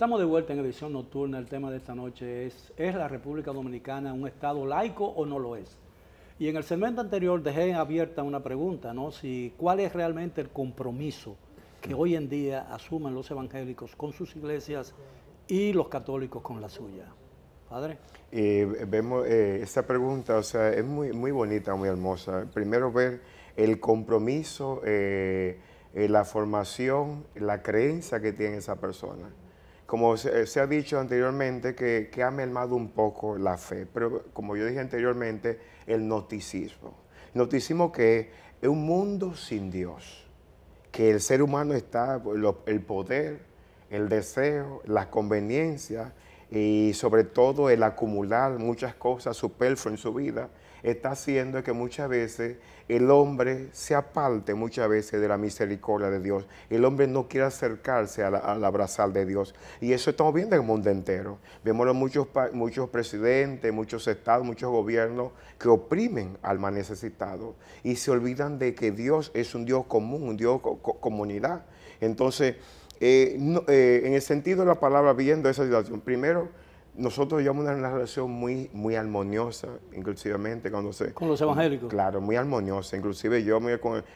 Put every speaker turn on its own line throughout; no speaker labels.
Estamos de vuelta en edición nocturna. El tema de esta noche ¿es la República Dominicana un Estado laico o no lo es? Y en el segmento anterior dejé abierta una pregunta, ¿no? ¿Cuál es realmente el compromiso que hoy en día asumen los evangélicos con sus iglesias y los católicos con la suya? Padre.
Vemos esta pregunta, o sea, es muy bonita, muy hermosa. Primero ver el compromiso, la formación, la creencia que tiene esa persona. Como se ha dicho anteriormente, que ha mermado un poco la fe, pero como yo dije anteriormente, el gnosticismo. El gnosticismo que es un mundo sin Dios, que el ser humano está, el poder, el deseo, las conveniencias y sobre todo el acumular muchas cosas superfluas en su vida, está haciendo que muchas veces el hombre se aparte muchas veces de la misericordia de Dios. El hombre no quiere acercarse al abrazar de Dios. Y eso estamos viendo en el mundo entero. Vemos muchos presidentes, muchos estados, muchos gobiernos que oprimen al más necesitado y se olvidan de que Dios es un Dios común, un Dios comunidad. Entonces, en el sentido de la palabra, viendo esa situación, primero, nosotros llevamos una relación muy armoniosa, inclusivamente cuando
¿Con los evangélicos?
Claro, muy armoniosa. Inclusive yo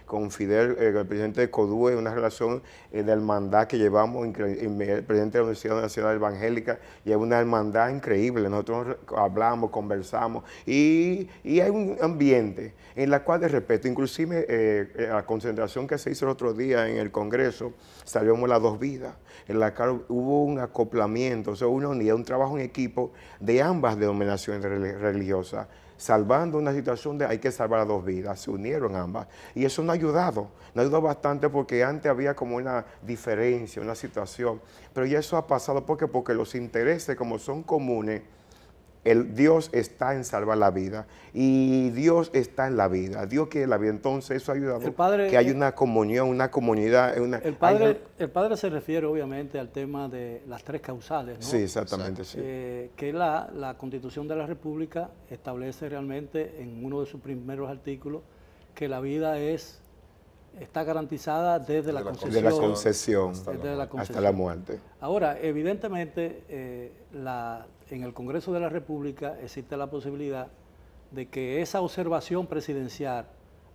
con Fidel, el presidente de CODUE, una relación de hermandad que llevamos, el presidente de la Universidad Nacional Evangélica, lleva una hermandad increíble. Nosotros hablamos, conversamos y hay un ambiente en el cual de respeto. Inclusive la concentración que se hizo el otro día en el Congreso, salíamos las dos vidas, en la cual hubo un acoplamiento, o sea, una unidad, un trabajo en equipo de ambas denominaciones religiosas, salvando una situación de hay que salvar a dos vidas, se unieron ambas. Y eso nos ha ayudado bastante porque antes había como una diferencia, una situación, pero ya eso ha pasado porque los intereses como son comunes, Dios está en salvar la vida y Dios está en la vida, Dios quiere la vida, entonces eso ha ayudado que hay una comunión, una comunidad.
El padre se refiere obviamente al tema de las tres causales, ¿no?
Sí, exactamente, sí.
Que la Constitución de la República establece realmente en uno de sus primeros artículos que la vida está garantizada desde la concesión
hasta la muerte.
Ahora, evidentemente, en el Congreso de la República existe la posibilidad de que esa observación presidencial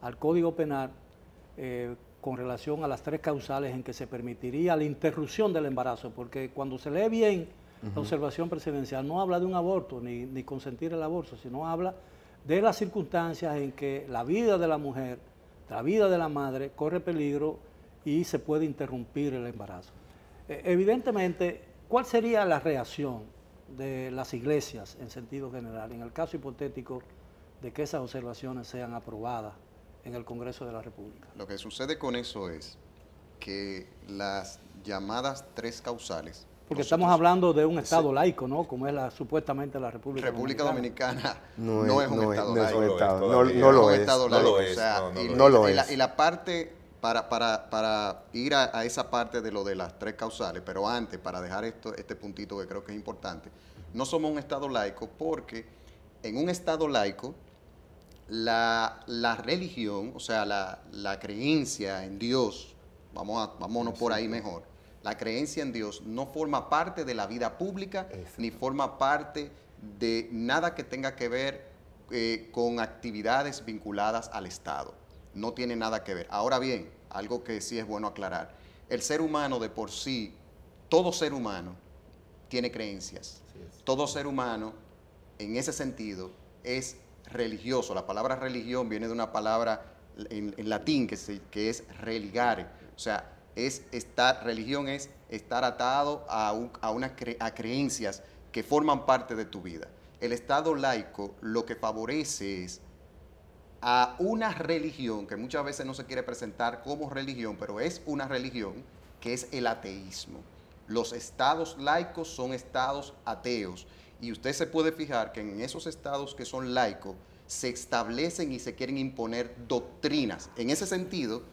al Código Penal con relación a las tres causales en que se permitiría la interrupción del embarazo, porque cuando se lee bien la observación presidencial no habla de un aborto ni consentir el aborto, sino habla de las circunstancias en que la vida de la mujer, la vida de la madre corre peligro y se puede interrumpir el embarazo. Evidentemente, ¿cuál sería la reacción de las iglesias en sentido general en el caso hipotético de que esas observaciones sean aprobadas en el Congreso de la República?
Lo que sucede con eso es que las llamadas tres causales...
Porque estamos hablando de un Estado laico, ¿no? Como es supuestamente la República
Dominicana. No es un Estado laico.
No lo es.
Y la parte, para ir a esa parte de lo de las tres causales, pero antes, para dejar este puntito que creo que es importante, no somos un Estado laico porque en un Estado laico la religión, o sea, la creencia en Dios, vámonos por ahí mejor, la creencia en Dios no forma parte de la vida pública, ni forma parte de nada que tenga que ver con actividades vinculadas al Estado. No tiene nada que ver. Ahora bien, algo que sí es bueno aclarar, el ser humano de por sí, todo ser humano tiene creencias. Todo ser humano, en ese sentido, es religioso. La palabra religión viene de una palabra en latín que es religare, o sea, religión es estar atado a creencias que forman parte de tu vida. El Estado laico lo que favorece es a una religión que muchas veces no se quiere presentar como religión, pero es una religión, que es el ateísmo. Los estados laicos son estados ateos y usted se puede fijar que en esos estados que son laicos se establecen y se quieren imponer doctrinas. En ese sentido,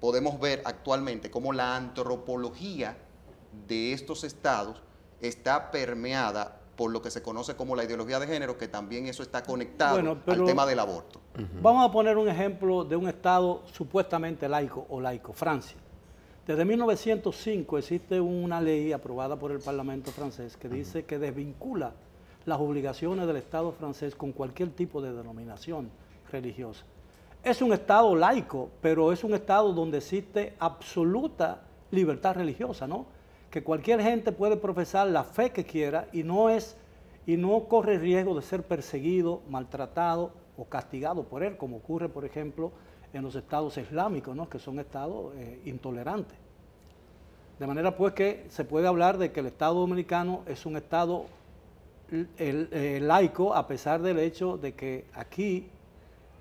podemos ver actualmente cómo la antropología de estos estados está permeada por lo que se conoce como la ideología de género, que también eso está conectado al tema del aborto.
Vamos a poner un ejemplo de un estado supuestamente laico o laico, Francia. Desde 1905 existe una ley aprobada por el Parlamento francés que dice que desvincula las obligaciones del Estado francés con cualquier tipo de denominación religiosa. Es un Estado laico, pero es un Estado donde existe absoluta libertad religiosa, ¿no? Que cualquier gente puede profesar la fe que quiera y no corre riesgo de ser perseguido, maltratado o castigado por él, como ocurre, por ejemplo, en los estados islámicos, ¿no? Que son estados intolerantes. De manera pues que se puede hablar de que el Estado dominicano es un Estado laico, a pesar del hecho de que aquí,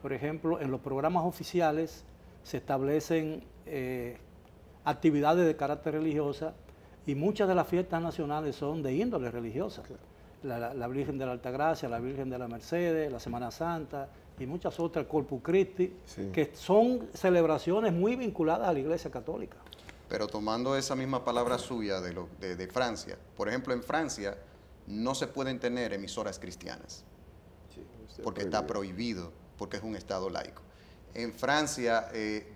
por ejemplo, en los programas oficiales se establecen actividades de carácter religiosa y muchas de las fiestas nacionales son de índole religiosa. La Virgen de la Altagracia, la Virgen de la Mercedes, la Semana Santa y muchas otras, Corpus Christi, sí, que son celebraciones muy vinculadas a la Iglesia Católica.
Pero tomando esa misma palabra suya de Francia, por ejemplo, en Francia no se pueden tener emisoras cristianas, sí, porque está prohibido, porque es un Estado laico. En Francia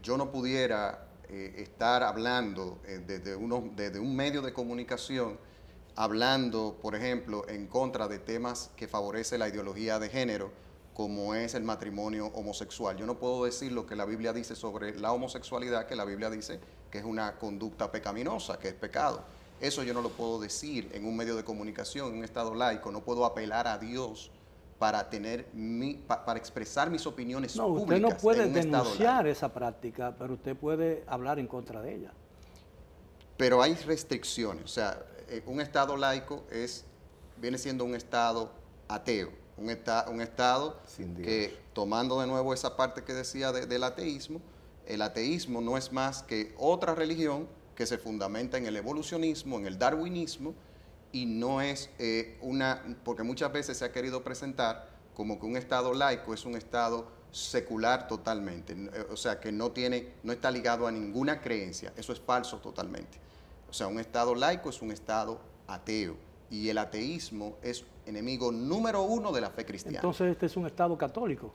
yo no pudiera estar hablando desde un medio de comunicación, hablando, por ejemplo, en contra de temas que favorece la ideología de género, como es el matrimonio homosexual. Yo no puedo decir lo que la Biblia dice sobre la homosexualidad, que la Biblia dice que es una conducta pecaminosa, que es pecado. Eso yo no lo puedo decir en un medio de comunicación, en un Estado laico. No puedo apelar a Dios para para expresar mis opiniones públicas.
Usted no puede denunciar esa práctica, pero usted puede hablar en contra de ella.
Pero hay restricciones. O sea, un Estado laico viene siendo un Estado ateo, un Estado que, tomando de nuevo esa parte que decía del ateísmo, el ateísmo no es más que otra religión que se fundamenta en el evolucionismo, en el darwinismo, y no es porque muchas veces se ha querido presentar como que un Estado laico es un Estado secular totalmente, o sea, que no está ligado a ninguna creencia. Eso es falso totalmente. O sea, un Estado laico es un Estado ateo, y el ateísmo es enemigo número 1 de la fe cristiana.
Entonces, ¿este es un Estado católico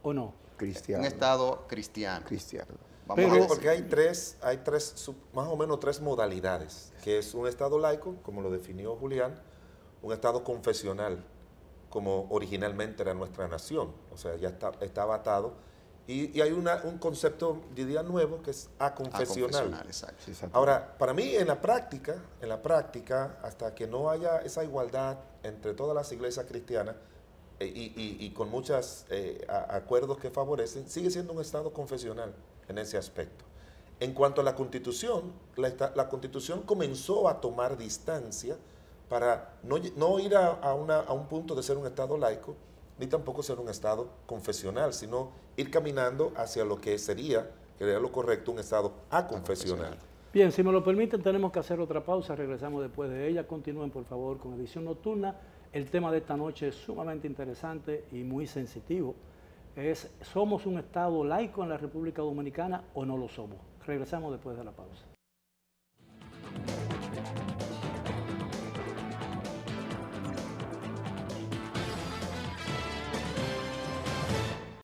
o no?
Cristiano.
Un Estado cristiano.
Porque hay más o menos tres modalidades, que es un Estado laico, como lo definió Julián, un Estado confesional, como originalmente era nuestra nación, o sea, ya estaba atado, y hay un concepto, diría, nuevo, que es aconfesional.
Exacto.
Ahora, para mí, en la práctica, hasta que no haya esa igualdad entre todas las iglesias cristianas, y con muchos acuerdos que favorecen, sigue siendo un Estado confesional en ese aspecto. En cuanto a la Constitución, la Constitución comenzó a tomar distancia para no ir a un punto de ser un Estado laico, ni tampoco ser un Estado confesional, sino ir caminando hacia lo que sería lo correcto, un Estado aconfesional.
Bien, si me lo permiten, tenemos que hacer otra pausa, regresamos después de ella. Continúen, por favor, con Edición Nocturna. El tema de esta noche es sumamente interesante y muy sensitivo. ¿Somos un Estado laico en la República Dominicana o no lo somos? Regresamos después de la pausa.